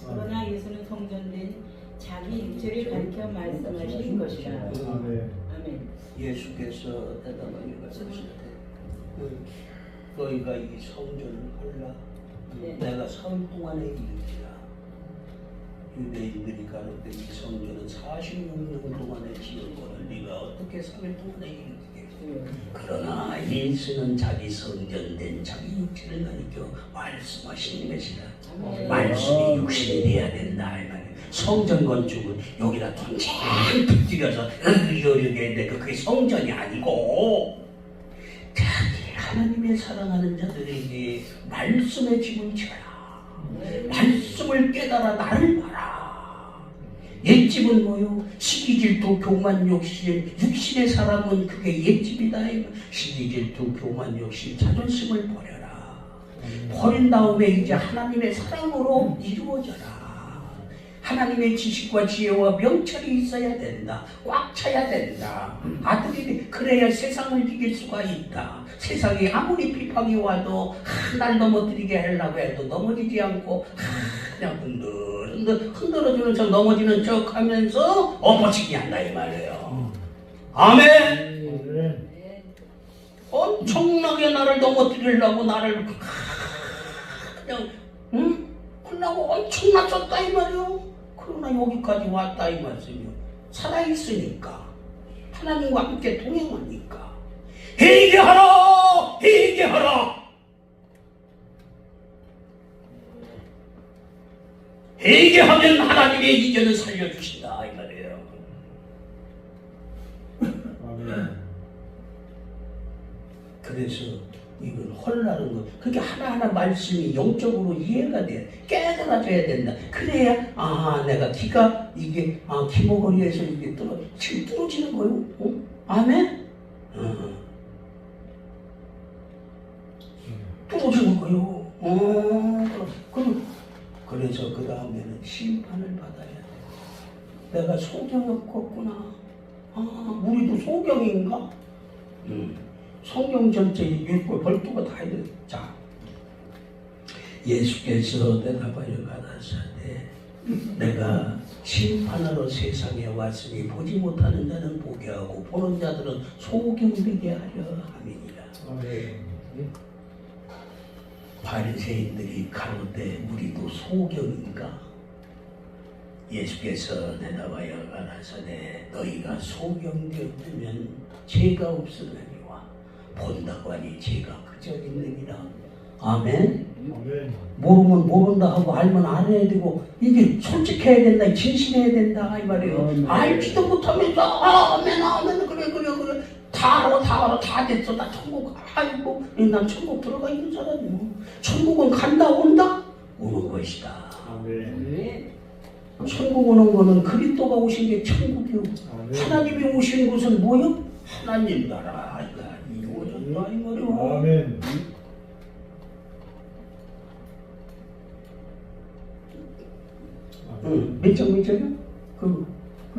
S2: 그러나 예수는 성전된 자기 육체를 가리켜 말씀하신 것이라. 아멘.
S1: 예수께서 대답하여 가라사대 너희가 이 성전을 골라 내가 3일 동안에 일으키라. 유대인들이 가로되 이 성전은 46년 동안에 지었거늘 네가 어떻게 3일 동안에 일으키겠느냐. 그러나 예수는 자기 성전된 자기 육체를 가리켜 말씀하시는 것이다. 말씀이 육신이 돼야 된다 이 말이에요. 성전 건축은 여기다 돈 잔뜩 들여서 여려게 했는데 그게 성전이 아니고, 자기 하나님의 사랑하는 자들에게 말씀의 짐을 지어라. 말씀을 깨달아 나를 봐라. 옛집은 뭐요? 시기질투, 교만, 욕심. 육신의 사람은 그게 옛집이다. 시기질투, 교만, 욕심, 자존심을 버려라. 버린 다음에 이제 하나님의 사랑으로 이루어져라. 하나님의 지식과 지혜와 명철이 있어야 된다. 꽉 차야 된다. 아들이 그래야 세상을 이길 수가 있다. 세상이 아무리 비판이 와도 날 넘어뜨리게 하려고 해도 넘어지지 않고 그냥 흔들어주는 척, 넘어지는 척 하면서 엎어지게 한다 이 말이에요. 아멘. 엄청나게 나를 넘어뜨리려고 나를 그냥 끝나고 엄청났었다 이 말이에요. 그러나 여기까지 왔다 이 말씀이요. 살아있으니까, 하나님과 함께 동행하니까 회개하라, 회개하라. 회개하면 하나님의 이전을 살려주신다 이 말이에요. 그래서 이건 헐라는 거, 그게 하나하나 말씀이 영적으로 이해가 돼, 깨달아져야 된다. 그래야 내가 기가 이게 기모거리에서 이게 지금 뚫어지는 거요. 아멘. 뚫어지는 거요. 그래서 그 다음에는 심판을 받아야 돼. 내가 소경이었구나. 우리도 소경인가? 성경 전체 읽고 벌두가 다 해야 돼. 자, 예수께서 대답하여 가라사대 내가 심판하러 세상에 왔으니 보지 못하는 자는 보게 하고 보는 자들은 소경되게 하려 함이니라. 바리새인들이 가로되 우리도 소경인가? 예수께서 대답하여 가라사대 너희가 소경되었다면 죄가 없으려니와 본다고 하니 죄가 그저 있느니라. 아멘.
S4: 아멘.
S1: 모르면 모른다 하고 알면 알아야 되고 이게 솔직해야 된다, 진실해야 된다 이 말이에요. 알지도 못하면서 아멘 아멘 그래 다 됐어 나 천국 아이고 난 천국 들어가 있는 사람이요. 천국은 간다 온다 오는 것이다.
S4: 아멘.
S1: 천국 오는 거는 그리스도가 오신 게 천국이요.
S4: 아멘.
S1: 하나님이 오신 곳은 뭐요? 하나님 나라 이 오셨다 이 말이요.
S4: 아멘.
S1: 몇 장이요?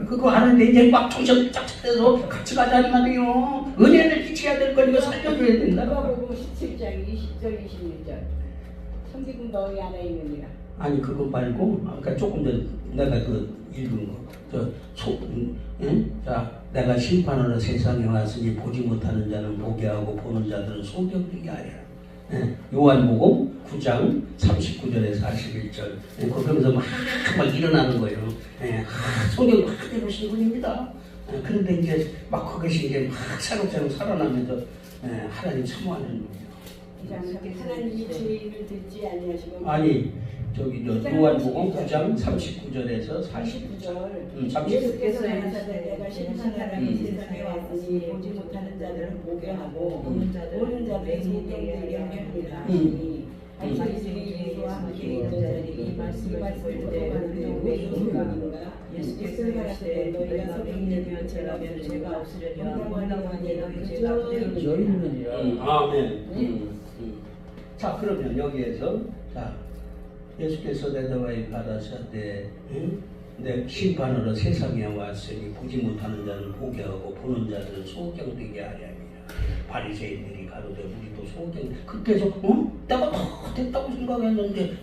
S1: 그거 하는데 이제 막 정신 쫙 차려서 같이 가자는 말이에요. 은혜를 끼쳐야 될 거니까 살려줘야 된다.
S2: 누가복음 17장 20절 21절 천지금 너희 안에 있느니라.
S1: 아니 그거 말고 아까 조금 전 내가 그 읽은 자 내가 심판하러 세상에 왔으니 보지 못하는 자는 보게 하고 보는 자들은 소경되게 하리라. 요한복음 9장 39절에서 41절 거기서 막 일어나는 거예요. 성경 막 읽으신 분입니다. 그런데 이제 막 거기서 이제 막 새록새록 살아나면서 하나님 사모하는 거예요.
S2: 하나님이 죄인을 듣지 아니하시고
S1: 아니 저기 요한복음 9장 39절에서 40절
S2: 39절 예수께서 나사렛 내가 심판하러 이 세상에 왔으니 보지 못하는 자들은 보게 하고 보는 자들은 소경되게 하리라. 바리새인이 예수와 함께 있던 자들이 이 말씀을 듣고 왜 이러는가? 예수께서 가라사대 너희가 소경이 되면 죄가 없으려니와 문화관이 너희 죄가 그대로
S3: 있느니라.
S1: 아멘. 자 그러면 여기에서 자 예수께서 대답하여 가라사대 내 심판으로 세상에 왔으니 보지 못하는 자는 보게 하고 보는 자들은 소경되게 하려 합니다. 바리새인들이 가로되 우리도 소경 그때서 내가 다 됐다고 생각했는데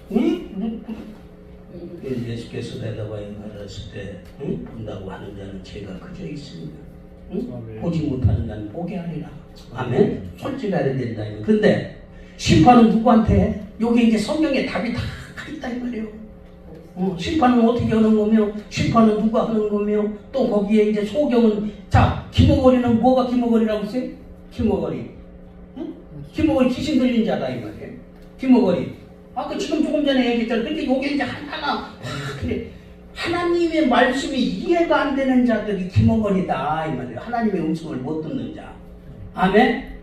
S1: 예수께서 대답하여 가라사대 본다고 하는 자는 죄가 그저 있습니다. 보지 못하는 자는 보게 하리라. 아멘. 솔직해야 된다. 근데 심판은 누구한테 해? 여기 이제 성경에 답이 다 있다 이 말이에요. 심판은 어떻게 하는 거며 심판은 누가 하는 거며 또 거기에 이제 소경은 자 기모거리는 뭐가 기모거리라고 했어요? 기모거리. 기모거리 귀신 들린 자다 이 말이에요. 기모거리. 아까 지금 조금 전에 얘기했잖아. 근데 이게 이제 하나하나 그래. 하나님의 말씀이 이해가 안 되는 자들이 기모거리다 이 말이에요. 하나님의 음성을 못 듣는 자. 아멘.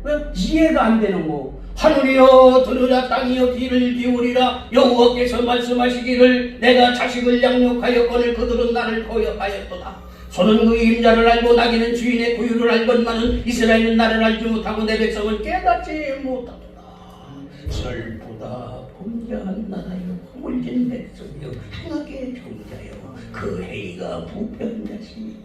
S1: 왜 이해가 안 되는 거? 하늘이여 들으라 땅이여 귀를 기울이라 여호와께서 말씀하시기를 내가 자식을 양육하였거늘 그들은 나를 거역하였도다. 손은 그의 임자를 알고 나귀는 주인의 구유를 알건만은 이스라엘은 나를 알지 못하고 내 백성을 깨닫지 못하도다. 슬프다 범죄한 나라여 허물진 백성이여 행하게 종자여 그 행위가 부패한 자식이로다.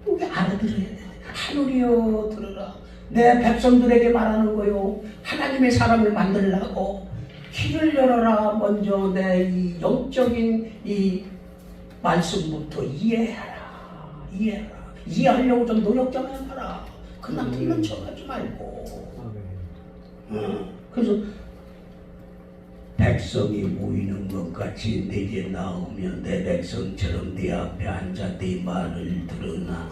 S1: 여기 알아들어야 돼. 하늘이여 들으라. 내 백성들에게 말하는 거요. 하나님의 사람을 만들라고 귀를 열어라. 먼저 내 이 영적인 이 말씀부터 이해하라. 이해하려고 좀 노력 좀 해봐라. 그냥 듣는 척하지 말고. 그래서 백성이 모이는 것 같이 내게 나오면 내 백성처럼 네 앞에 앉아 네 말을 들으나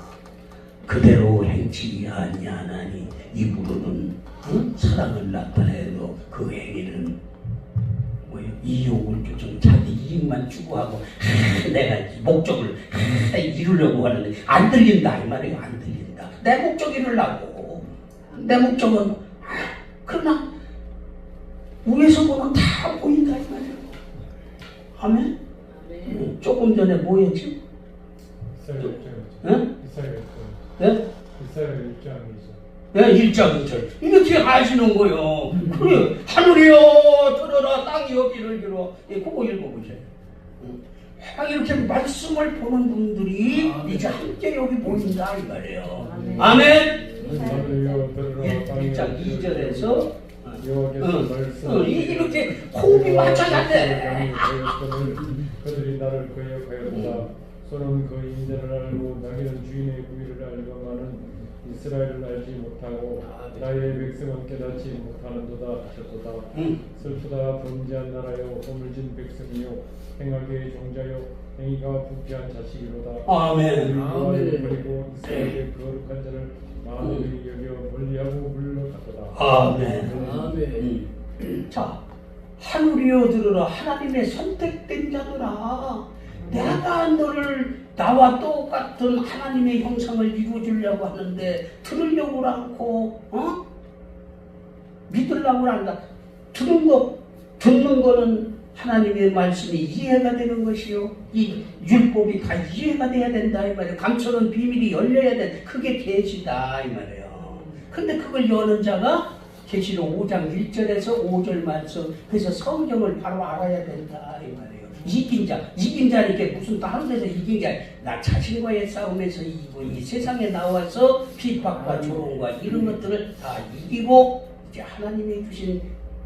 S1: 그대로 행치 아니하나니 입으로는 사랑을 나타내도 그 행위는 뭐예요? 이욕을 쫓은 자기 이익만 추구하고 내가 목적을 이루려고 하는데 안 들린다 이 말이에요. 안 들린다. 내 목적 이루려고. 내 목적은 그러나 위에서 보면 다 보인다 이 말이에요. 아멘. 조금 전에 뭐였지? 네?
S4: 이사야 1장이죠.
S1: 네, 1장 2절. 이렇게 하시는 거요. 그래, 하늘이여 들어라 땅이여 귀를 들어. 그거 읽어보세요. 이렇게 말씀을 보는 분들이 이제 함께 여기 보인다 이 말이에요. 아멘. 1장 2절에서 이렇게 호흡이 맞춰야 돼.
S4: 그들이 나를 거역하였다. 손은 그 임자를 알고 나귀는 주인의 구유를 알고만은 이스라엘을 알지 못하고 나의 백성은 깨닫지 못하는도다 하셨도다. 슬프다 범죄한 나라여 허물진 백성이요 행악의 종자요 행위가 부패한 자식이로다.
S1: 아멘.
S4: 여호와를 버리고 이스라엘의 거룩한 자를 마음이 여겨 멀리하고 물러갔도다.
S1: 아멘.
S3: 아멘.
S1: 자, 하늘이여 들으라. 하나님의 선택된 자들아, 내가 너를 나와 똑같은 하나님의 형상을 이루어주려고 하는데 들으려고 않고 믿으려고 한다. 듣는 거는 하나님의 말씀이 이해가 되는 것이요, 이 율법이 다 이해가 돼야 된다 이 말이에요. 감춰놓은 비밀이 열려야 돼. 그게 계시다 이 말이에요. 근데 그걸 여는 자가 계시록 5장 1절에서 5절 말씀, 그래서 성경을 바로 알아야 된다 이 말이에요. 이긴 자니까 무슨 다른 데서 이긴 게 아니라 나 자신과의 싸움에서 이기고, 이 세상에 나와서 핍박과 조롱과 이런 것들을 다 이기고 이제 하나님이 주신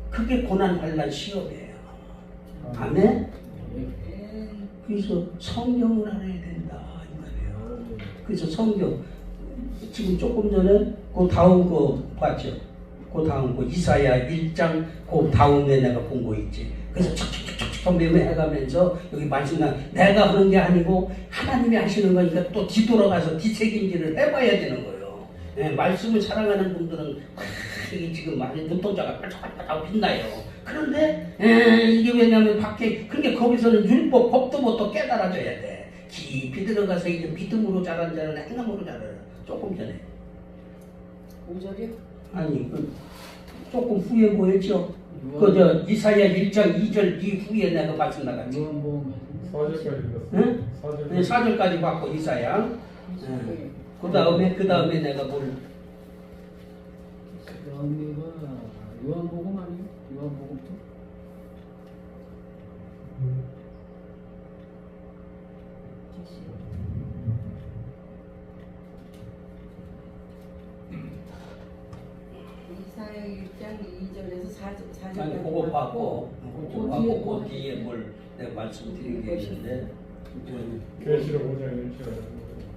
S1: 그게 고난 환난 시험이에요. 아멘. 그래서 성경을 알아야 된다 이 말이에요. 그래서 성경 지금 조금 전에 그 다음 거 봤죠? 그 다음 거 이사야 1장 그 다음에 내가 본 거 있지. 그래서 척척척척 매매해가면서 여기 말씀나 내가 하는 게 아니고 하나님이 하시는 거니까 또 뒤돌아가서 뒤책임질을 해봐야 되는 거예요. 네, 말씀을 사랑하는 분들은 이게 지금 많이 눈동자가 빨짝빨짝하고 빛나요. 그런데 이게 왜냐하면 밖에, 그러니까 거기서는 율법 법도부터 깨달아져야 돼. 깊이 들어가서 이제 믿음으로 자란 자는 행함으로 자라요. 조금 전에
S2: 5절이요?
S1: 아니 조금 후에 뭐였죠? 그저 이사야 1장 2절 이후에 내가 말씀 나갔지.
S3: 요한복음
S4: 4절까지 읽었어요.
S1: 응?
S4: 4절.
S1: 4절까지 봤고 이사야. 그 다음에 내가 뭘?
S3: 그다음에가 요한복음 아니에요? 요한복음 또?
S2: 이사야 1장 2절에서 4절.
S1: 아니 그거 봤고 그 뒤에 뭘 내가 말씀드린 게 있는데.
S4: 계시록 5장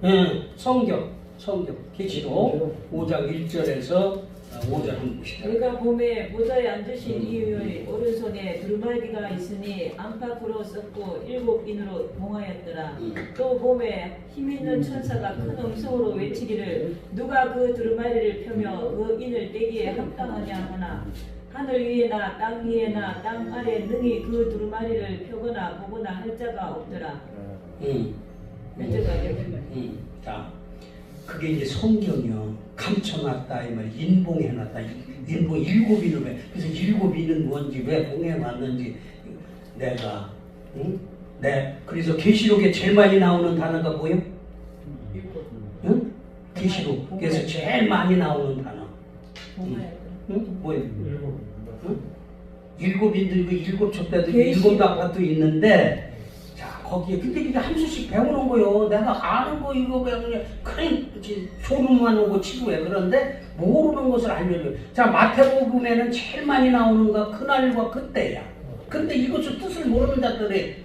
S4: 1절.
S1: 성경 계시록 5장 1절에서 5절 한번 보시다.
S5: 내가 봄에 모자에 앉으신 이의 오른손에 두루마리가 있으니 안팎으로 썩고 7인으로 봉하였더라. 또 봄에 힘있는 천사가 큰 음성으로 외치기를 누가 그 두루마리를 펴며 그 인을 떼기에 합당하냐 하나, 하늘 위에나 땅 위에나 땅 아래 능히 그 두루마리를 펴거나 보거나 할 자가 없더라. 몇 절까지?
S1: 자, 그게 이제 성경이요. 감춰놨다 이 말이, 인봉해놨다. 인봉 7인을 왜? 그래서 7인은 뭔지, 왜 봉해놨는지 내가 그래서 계시록에 제일 많이 나오는 단어가 뭐예요? 계시록에서 제일 많이 나오는 단어. 뭐예요? 7인도 있고 7 촛대도 있고 7 나팔도 있는데, 거기에 근데 한 수씩 배우는 거요. 내가 아는 거 이거 그냥 소름만 오고 치고해. 그런데 모르는 것을 알려줘요. 자, 마태복음에는 제일 많이 나오는 거 그날과 그때야. 근데 이것을 뜻을 모르는 자들이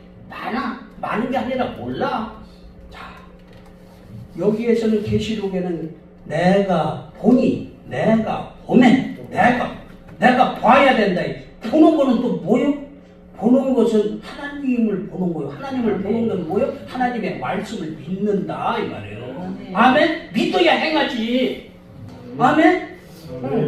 S1: 많은 게 아니라 몰라. 자, 여기에서는 계시록에는 내가 보니, 내가 보면, 내가 봐야 된다. 보는 거는 또 뭐요? 보는 것은 하나님을 보는 거예요. 하나님을 보는 건 뭐예요? 하나님의 말씀을 믿는다 이 말이에요. 아멘? 믿어야 행하지. 아멘?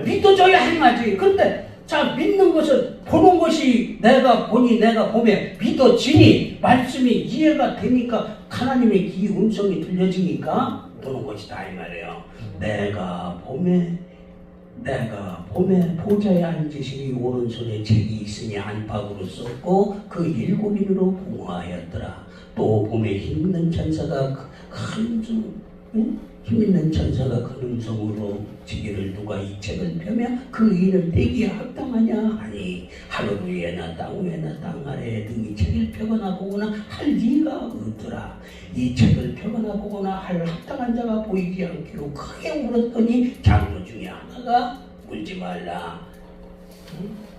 S1: 믿어줘야 행하지. 근데 자, 믿는 것은 보는 것이 내가 보니 내가 보면 믿어지니 말씀이 이해가 되니까 하나님의 이 음성이 들려지니까 보는 것이다 이 말이에요. 내가 보면 보좌에 앉으시니 오른손에 책이 있으니 안팎으로 썼고 그 7인으로 봉하였더라. 또 봄에 힘있는 천사가 큰 음성으로 지기를 누가 이 책을 펴며 그 인을 떼기에 합당하냐 하니 하늘 위에나 땅 위에나 땅 아래에 등이 책을 펴거나 보거나 할 리가 없더라. 이 책을 펴거나 보거나 할 합당한 자가 보이지 않기로 크게 울었더니 장로 중에 하나가 울지 말라.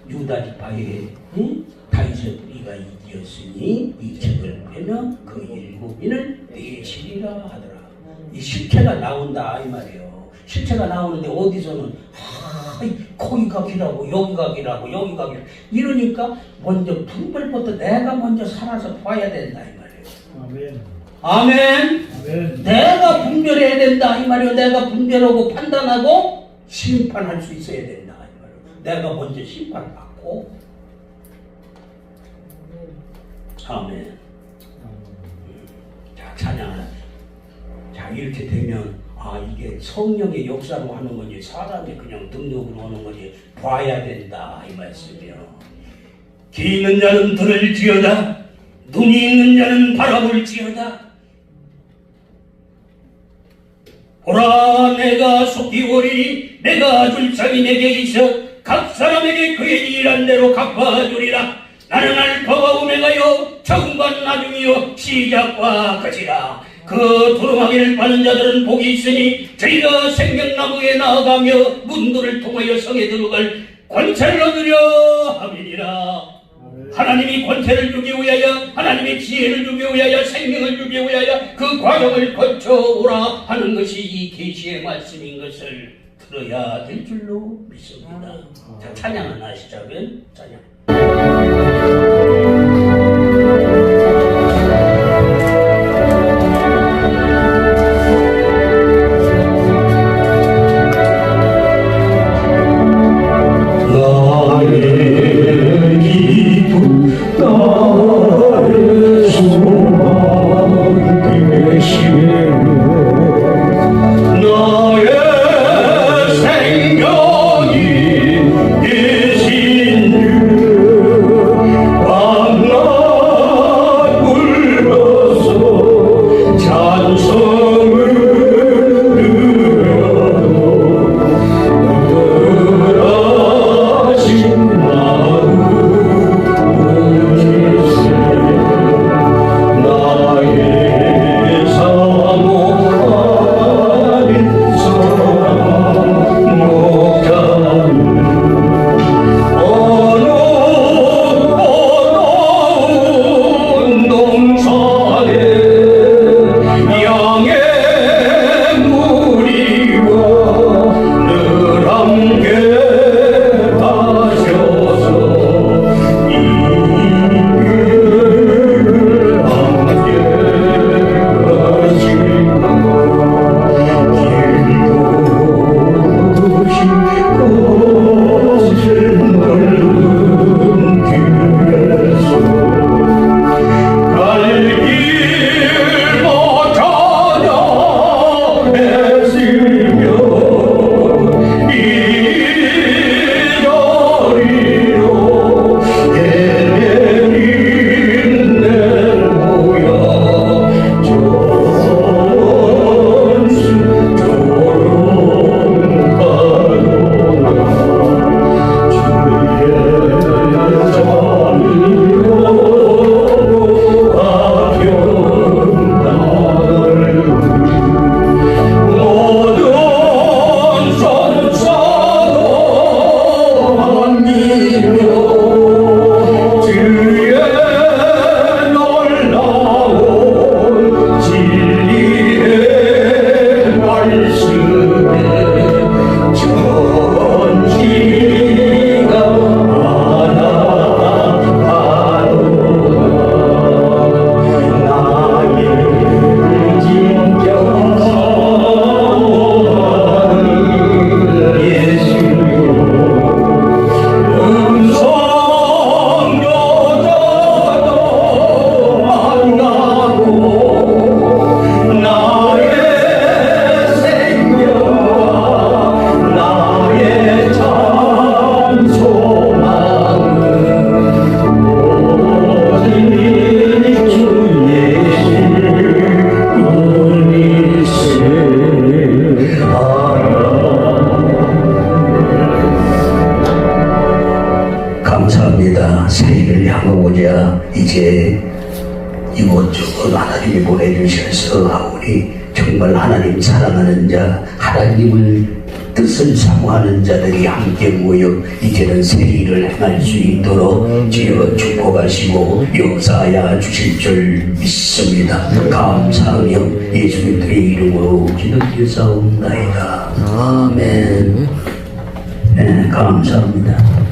S1: 유다 지파의 다윗의 뿌리가 이기었으니 이 책을 펴면 그 7인을 내시리라 하더라. 이 실체가 나온다 이 말이에요. 실체가 나오는데 어디서는 거기가 기라고 여기가 기라고 여기가 기라고 이러니까 먼저 분별부터 내가 먼저 살아서 봐야 된다 이 말이에요.
S3: 아멘.
S1: 아멘. 내가 분별해야 된다 이 말이요. 내가 분별하고 판단하고 심판할 수 있어야 된다 이 말이요. 내가 먼저 심판받고. 아멘. 자, 찬양. 자, 이렇게 되면 이게 성령의 역사로 하는 건지 사람이 그냥 능력으로 하는 건지 봐야 된다 이 말씀이요. 귀 있는 자는 들을지어다. 눈이 있는 자는 바라볼지어다. 보라, 내가 속히 오리니 내가 줄 자비 내게 있어 각 사람에게 그의 일한 대로 갚아주리라. 나는 알파와 오메가요 처음과 나중이요 시작과 끝이라. 그 두루마기를 파는 자들은 복이 있으니 저희가 생명나무에 나아가며 문들을 통하여 성에 들어갈 권세를 얻으려 함이니라. 하나님이 권세를 주기 위하여, 하나님의 지혜를 주기 위하여, 생명을 주기 위하여 그 과정을 거쳐오라 하는 것이 이 계시의 말씀인 것을 들어야 될 줄로 믿습니다. 자, 찬양 하나 시작은 찬양. 이제 이곳저곳 하나님이 보내주셔서 하오니 정말 하나님 사랑하는 자, 하나님을 뜻을 사모하는 자들이 함께 모여 이제는 새 일을 행할 수 있도록 주여 축복하시고 역사하여 주실 줄 믿습니다. 감사하며 예수님의 이름으로 기도드리사옵나이다. 아멘. 네, 감사합니다.